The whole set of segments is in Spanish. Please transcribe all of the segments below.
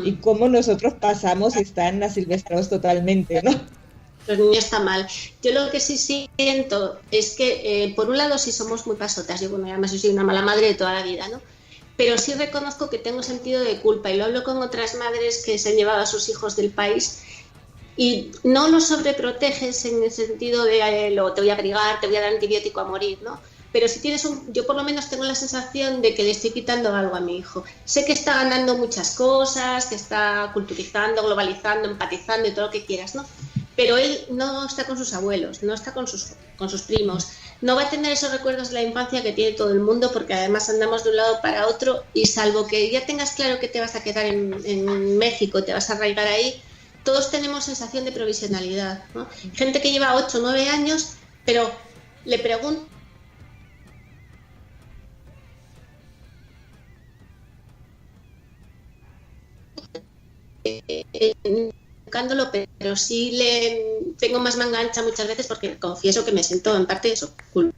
y cómo nosotros pasamos y están asilvestrados totalmente, ¿no? Los niños están mal. Yo lo que sí siento es que, por un lado, sí somos muy pasotas. Yo, bueno, además yo soy una mala madre de toda la vida, ¿no? Pero sí reconozco que tengo sentido de culpa y lo hablo con otras madres que se han llevado a sus hijos del país y no los sobreproteges en el sentido de te voy a abrigar, te voy a dar antibiótico a morir, ¿no? Pero si tienes yo por lo menos tengo la sensación de que le estoy quitando algo a mi hijo. Sé que está ganando muchas cosas, que está culturizando, globalizando, empatizando y todo lo que quieras, ¿no? Pero él no está con sus abuelos, no está con sus primos, no va a tener esos recuerdos de la infancia que tiene todo el mundo, porque además andamos de un lado para otro y salvo que ya tengas claro que te vas a quedar en México, te vas a arraigar ahí, todos tenemos sensación de provisionalidad, ¿no? Gente que lleva 8 o 9 años, pero le pregunto buscándolo, pero sí tengo más manga ancha muchas veces porque confieso que me siento en parte eso, culpa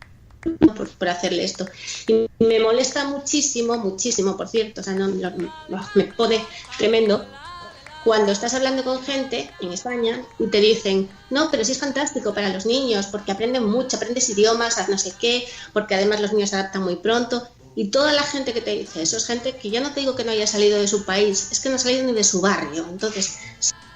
por hacerle esto. Y me molesta muchísimo, muchísimo, por cierto, o sea, me pone tremendo cuando estás hablando con gente en España y te dicen, no, pero sí es fantástico para los niños porque aprenden mucho, aprendes idiomas, no sé qué, porque además los niños se adaptan muy pronto. Y toda la gente que te dice eso es gente que ya no te digo que no haya salido de su país, es que no ha salido ni de su barrio. Entonces,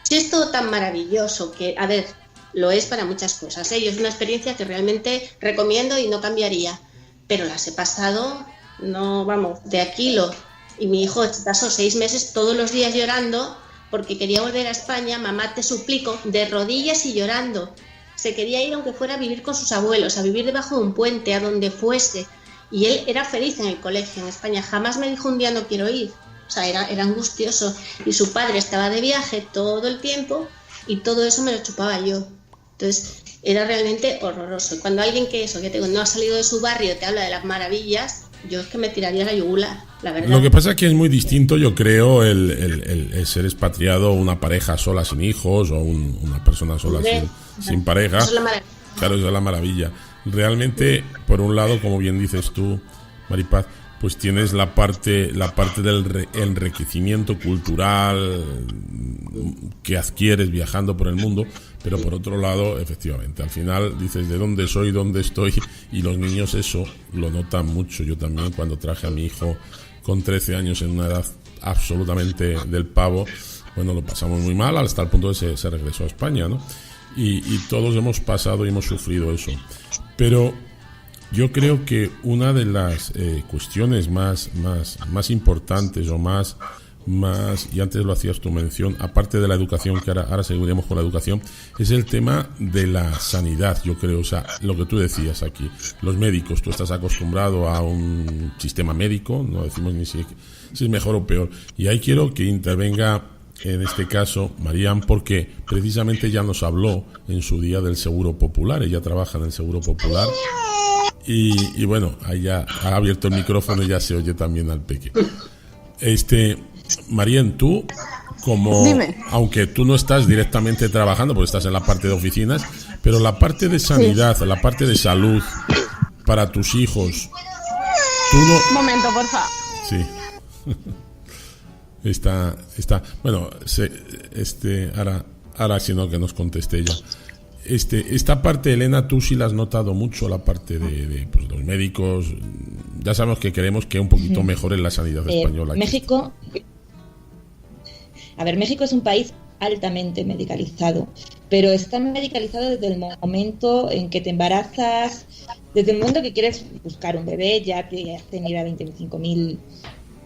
si es todo tan maravilloso, que, a ver, lo es para muchas cosas, ¿eh? Yo es una experiencia que realmente recomiendo y no cambiaría, pero las he pasado, no, vamos, de aquilo. Y mi hijo pasó 6 meses todos los días llorando porque quería volver a España, mamá, te suplico, de rodillas y llorando. Se quería ir aunque fuera a vivir con sus abuelos, a vivir debajo de un puente, a donde fuese. Y él era feliz en el colegio en España, jamás me dijo un día no quiero ir, o sea, era angustioso. Y su padre estaba de viaje todo el tiempo y todo eso me lo chupaba yo. Entonces era realmente horroroso. Y cuando alguien que te digo, no ha salido de su barrio te habla de las maravillas, yo es que me tiraría la yugular, la verdad. Lo que pasa es que es muy distinto, yo creo, el ser expatriado, una pareja sola sin hijos o una persona sola sin pareja. Eso es la maravilla. Claro, eso es la maravilla. Realmente, por un lado, como bien dices tú, Maripaz, pues tienes la parte del enriquecimiento cultural que adquieres viajando por el mundo, pero por otro lado, efectivamente, al final dices de dónde soy, dónde estoy, y los niños eso lo notan mucho. Yo también, cuando traje a mi hijo con 13 años en una edad absolutamente del pavo, bueno, lo pasamos muy mal hasta el punto de que se regresó a España, ¿no? Y todos hemos pasado y hemos sufrido eso. Pero yo creo que una de las cuestiones más importantes o más, y antes lo hacías tu mención, aparte de la educación, que ahora seguiremos con la educación, es el tema de la sanidad, yo creo. O sea, lo que tú decías aquí, los médicos, tú estás acostumbrado a un sistema médico, no decimos ni si es mejor o peor, y ahí quiero que intervenga en este caso Marían, porque precisamente ya nos habló en su día del Seguro Popular. Ella trabaja en el Seguro Popular y bueno, ahí ya ha abierto el micrófono y ya se oye también al peque. Marían, tú Dime. aunque tú no estás directamente trabajando porque estás en la parte de oficinas, pero la parte de sanidad, sí, la parte de salud para tus hijos, tú no... Un momento, porfa. Sí. Está bueno, ahora sino que nos conteste ella. Esta parte, Elena, tú sí la has notado mucho, la parte de pues, los médicos. Ya sabemos que queremos que un poquito mejore la sanidad española. México es un país altamente medicalizado, pero está medicalizado desde el momento en que te embarazas, desde el momento que quieres buscar un bebé, ya te hacen ir a 25.000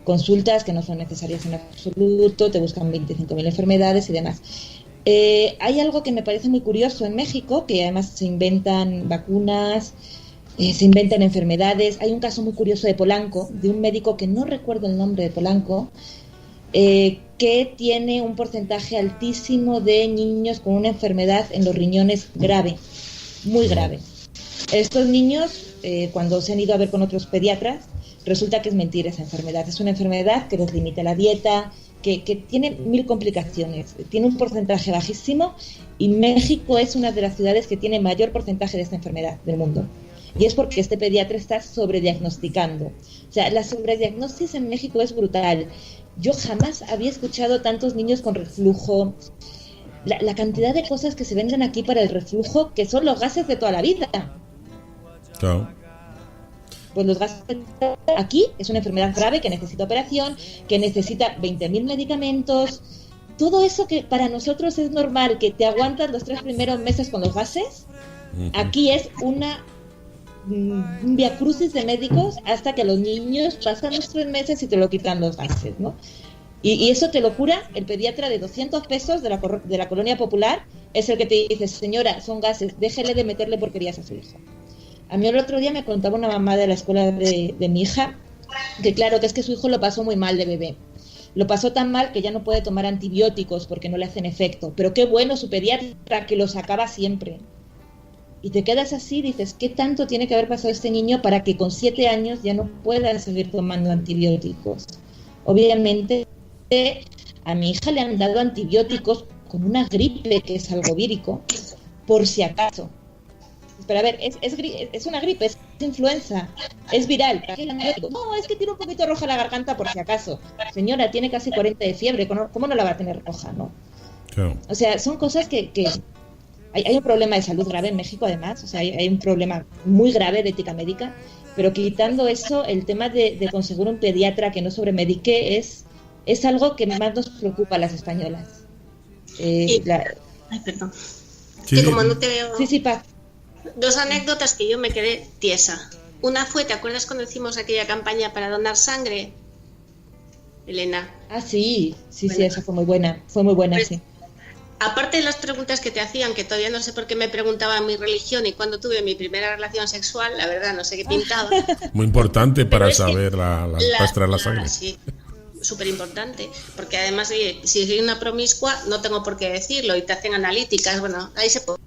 consultas que no son necesarias en absoluto, te buscan 25.000 enfermedades y demás. Hay algo que me parece muy curioso en México, que además se inventan vacunas, se inventan enfermedades. Hay un caso muy curioso de Polanco, de un médico que no recuerdo el nombre de Polanco, que tiene un porcentaje altísimo de niños con una enfermedad en los riñones grave, muy grave. Estos niños, cuando se han ido a ver con otros pediatras, resulta que es mentira esa enfermedad. Es una enfermedad que les limita la dieta, que tiene 1000 complicaciones, tiene un porcentaje bajísimo, y México es una de las ciudades que tiene mayor porcentaje de esta enfermedad del mundo. Y es porque este pediatra está sobrediagnosticando. O sea, la sobrediagnosis en México es brutal. Yo jamás había escuchado tantos niños con reflujo. La cantidad de cosas que se venden aquí para el reflujo, que son los gases de toda la vida. Claro. Pues los gases aquí es una enfermedad grave que necesita operación, que necesita 20.000 medicamentos. Todo eso que para nosotros es normal, que te aguantas los 3 primeros meses con los gases, aquí es un viacrucis de médicos hasta que los niños pasan los 3 meses y te lo quitan los gases, ¿no? Y eso te lo cura el pediatra de 200 pesos de la colonia popular, es el que te dice, señora, son gases, déjele de meterle porquerías a su hijo. A mí el otro día me contaba una mamá de la escuela de mi hija, que claro, que es que su hijo lo pasó muy mal de bebé. Lo pasó tan mal que ya no puede tomar antibióticos porque no le hacen efecto. Pero qué bueno su pediatra, que lo sacaba siempre. Y te quedas así, dices, ¿qué tanto tiene que haber pasado este niño para que con 7 años ya no pueda seguir tomando antibióticos? Obviamente, a mi hija le han dado antibióticos con una gripe, que es algo vírico, por si acaso. Pero a ver, es una gripe, es influenza, es viral. No, es que tiene un poquito roja la garganta por si acaso. Señora, tiene casi 40 de fiebre, ¿cómo no la va a tener roja, no? Claro. O sea, son cosas que hay un problema de salud grave en México, además. O sea, hay un problema muy grave de ética médica. Pero quitando eso, el tema de conseguir un pediatra que no sobremedique es algo que más nos preocupa a las españolas. Ay, perdón. Sí. Que como no te veo... Sí, Paz. 2 anécdotas que yo me quedé tiesa. Una fue, ¿te acuerdas cuando hicimos aquella campaña para donar sangre, Elena? Ah, sí, Bueno. sí, esa fue muy buena, pues, sí. Aparte de las preguntas que te hacían, que todavía no sé por qué me preguntaban mi religión y cuando tuve mi primera relación sexual, la verdad no sé qué pintaba. Muy importante para Pero es que saber para extraer la sangre. Sí, súper importante, porque además, oye, si soy una promiscua, no tengo por qué decirlo y te hacen analíticas, bueno, ahí se puede.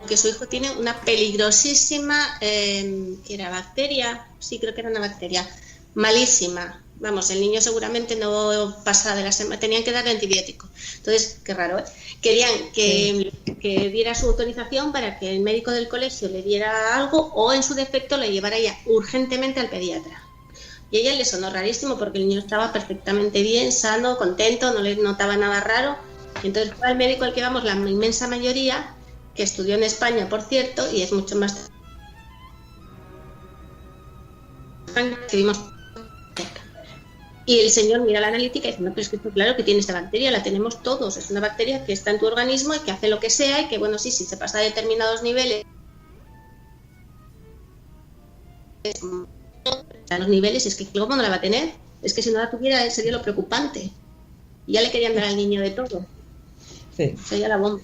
Que su hijo tiene una peligrosísima, que era bacteria, sí, creo que era una bacteria, malísima. Vamos, el niño seguramente no pasaba de la semana, tenían que darle antibiótico. Entonces, qué raro, ¿eh? Querían que diera su autorización para que el médico del colegio le diera algo o en su defecto le llevara ya urgentemente al pediatra. Y a ella le sonó rarísimo porque el niño estaba perfectamente bien, sano, contento, no le notaba nada raro. Y entonces fue al médico al que vamos la inmensa mayoría, que estudió en España, por cierto, y es mucho más que vimos. Y el señor mira la analítica y dice, no, pero es que está claro que tiene esta bacteria, la tenemos todos, es una bacteria que está en tu organismo y que hace lo que sea y que, bueno, sí, si se pasa a determinados niveles, a los niveles, es que ¿cómo no la va a tener? Es que si no la tuviera sería lo preocupante. Y ya le querían dar al niño de todo. Sí. Sería la bomba.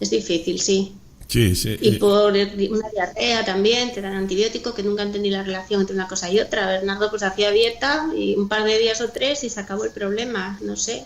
Es difícil, sí. Sí, sí. Y por una diarrea también, te dan antibiótico, que nunca entendí la relación entre una cosa y otra. Bernardo pues hacía dieta y un par de días o 3 y se acabó el problema, no sé.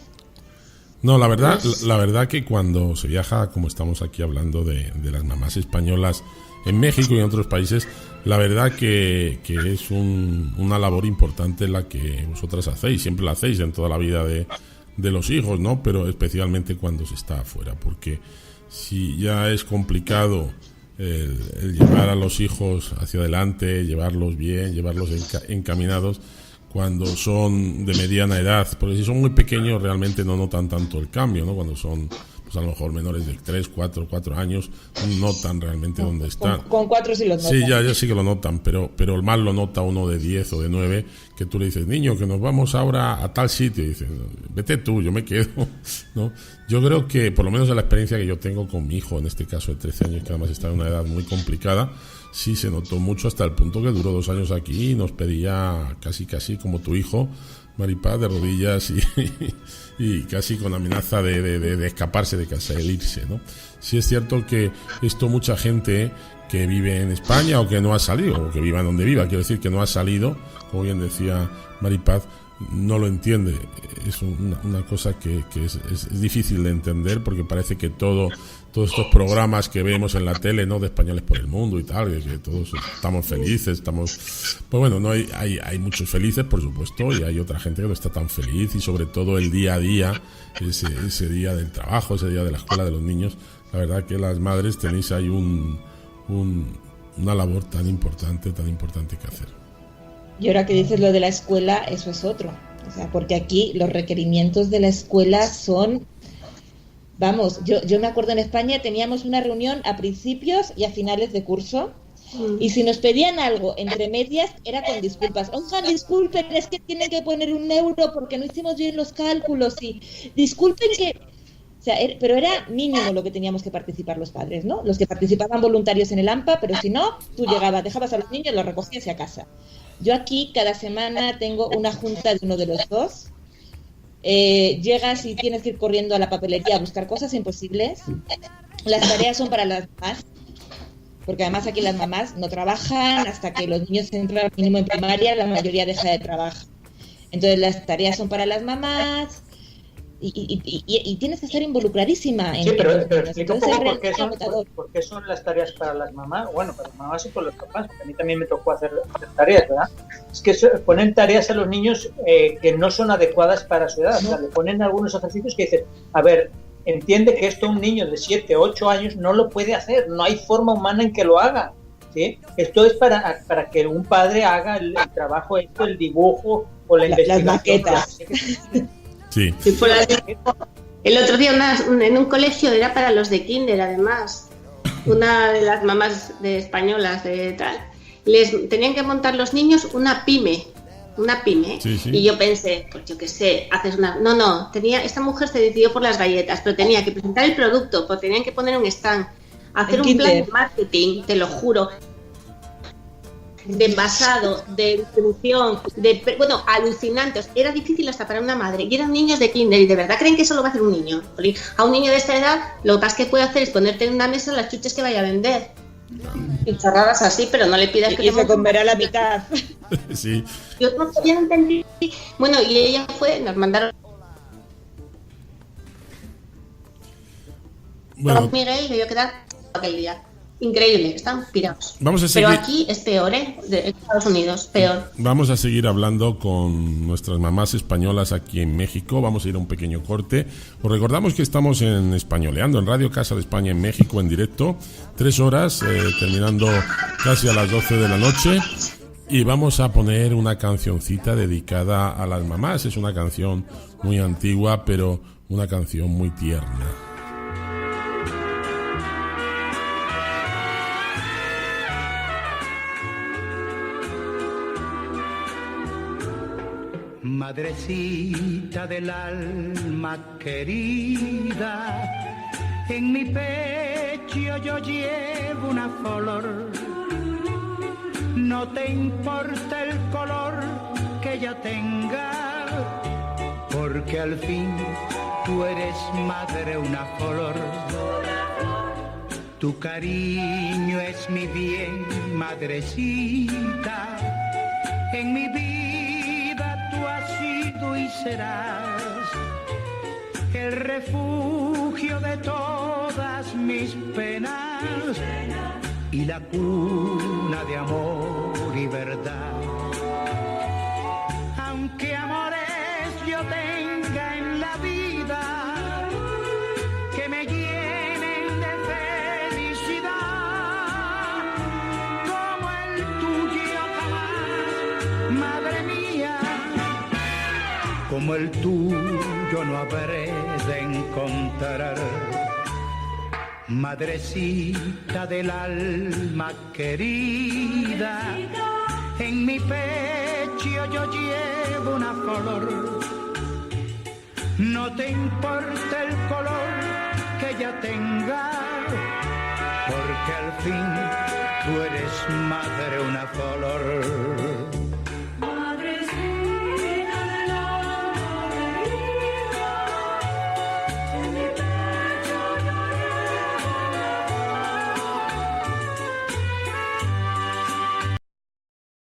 No, la verdad que cuando se viaja, como estamos aquí hablando de las mamás españolas en México y en otros países, la verdad que es una labor importante la que vosotras hacéis, siempre la hacéis en toda la vida de los hijos, ¿no? Pero especialmente cuando se está afuera, porque si ya es complicado el llevar a los hijos hacia adelante, llevarlos bien, llevarlos encaminados cuando son de mediana edad, porque si son muy pequeños realmente no notan tanto el cambio, ¿no? Cuando son pues a lo mejor menores de 3, 4 años, notan realmente dónde están. Con 4 sí lo notan. Sí, ya sí que lo notan, pero el mal lo nota uno de 10 o de 9, que tú le dices, niño, que nos vamos ahora a tal sitio, y dices, vete tú, yo me quedo, ¿no? Yo creo que, por lo menos de la experiencia que yo tengo con mi hijo, en este caso de 13 años, que además está en una edad muy complicada, sí se notó mucho hasta el punto que duró 2 años aquí y nos pedía casi como tu hijo, Maripaz, de rodillas y casi con amenaza de escaparse de casa, de irse, ¿no? Sí es cierto que esto mucha gente que vive en España o que no ha salido, o que viva donde viva, quiero decir que no ha salido, como bien decía Maripaz, no lo entiende. Es una cosa que es difícil de entender, porque parece que todos estos programas que vemos en la tele, ¿no?, de españoles por el mundo y tal, que todos estamos felices, pues bueno, no hay muchos felices, por supuesto, y hay otra gente que no está tan feliz, y sobre todo el día a día, ese día del trabajo, ese día de la escuela de los niños. La verdad que las madres tenéis ahí una labor tan importante que hacer. Y ahora que dices lo de la escuela, eso es otro. O sea, porque aquí los requerimientos de la escuela son... Vamos, yo me acuerdo en España teníamos una reunión a principios y a finales de curso, y si nos pedían algo entre medias era con disculpas. Oigan, disculpen, es que tienen que poner 1 euro porque no hicimos bien los cálculos, y disculpen que... O sea, pero era mínimo lo que teníamos que participar los padres, ¿no? Los que participaban voluntarios en el AMPA, pero si no, tú llegabas, dejabas a los niños, los recogías y a casa. Yo aquí cada semana tengo una junta de uno de los dos. Llegas y tienes que ir corriendo a la papelería a buscar cosas imposibles. Las tareas son para las mamás, porque además aquí las mamás no trabajan hasta que los niños entran al mínimo en primaria, la mayoría deja de trabajar. Entonces las tareas son para las mamás y tienes que estar involucradísima en... Sí, pero explica un poco por qué son las tareas para las mamás. Bueno, para las mamás y por los papás, porque a mí también me tocó hacer tareas, ¿verdad? Es que ponen tareas a los niños que no son adecuadas para su edad. O sea, le ponen algunos ejercicios que dicen, a ver, entiende que esto un niño de 7 o 8 años no lo puede hacer, no hay forma humana en que lo haga, ¿sí? Esto es para que un padre haga el trabajo, el dibujo o la investigación. Las maquetas. Sí. El otro día en un colegio, era para los de kinder, además, una de las mamás españolas de tal, les tenían que montar los niños una pyme, sí. Y yo pensé, pues yo qué sé, haces una... No, esta mujer se decidió por las galletas, pero tenía que presentar el producto, pues tenían que poner un stand, hacer un plan de marketing, te lo juro, de envasado, de distribución, bueno, alucinantes. Era difícil hasta para una madre, y eran niños de kinder, y de verdad creen que eso lo va a hacer un niño. A un niño de esta edad lo que más que puede hacer es ponerte en una mesa las chuches que vaya a vender y charradas así, pero no le pidas que y se comerá la mitad. Sí. Yo no entendí. Bueno, y ella nos mandaron bueno, Miguel, que yo quedar aquel día. Increíble, están pirados. Vamos a seguir. Pero aquí es peor, de Estados Unidos, peor. Vamos a seguir hablando con nuestras mamás españolas aquí en México. Vamos a ir a un pequeño corte. Os recordamos que estamos en Españoleando, en Radio Casa de España en México, en directo. 3 horas, terminando casi a las 12 de la noche. Y vamos a poner una cancioncita dedicada a las mamás. Es una canción muy antigua, pero una canción muy tierna. Madrecita del alma querida, en mi pecho yo llevo una flor. No te importa el color que ella tenga, porque al fin tú eres madre, una flor. Tu cariño es mi bien, madrecita, en mi vida tú has sido y serás el refugio de todas mis penas y la cuna de amor y verdad. Aunque amores yo tenga en la vida que me llenen de felicidad, como el tuyo jamás, madre mía, como el tuyo no habré de encontrar. Madrecita del alma querida, en mi pecho yo llevo una flor. No te importa el color que ella tenga, porque al fin tú eres madre, una flor.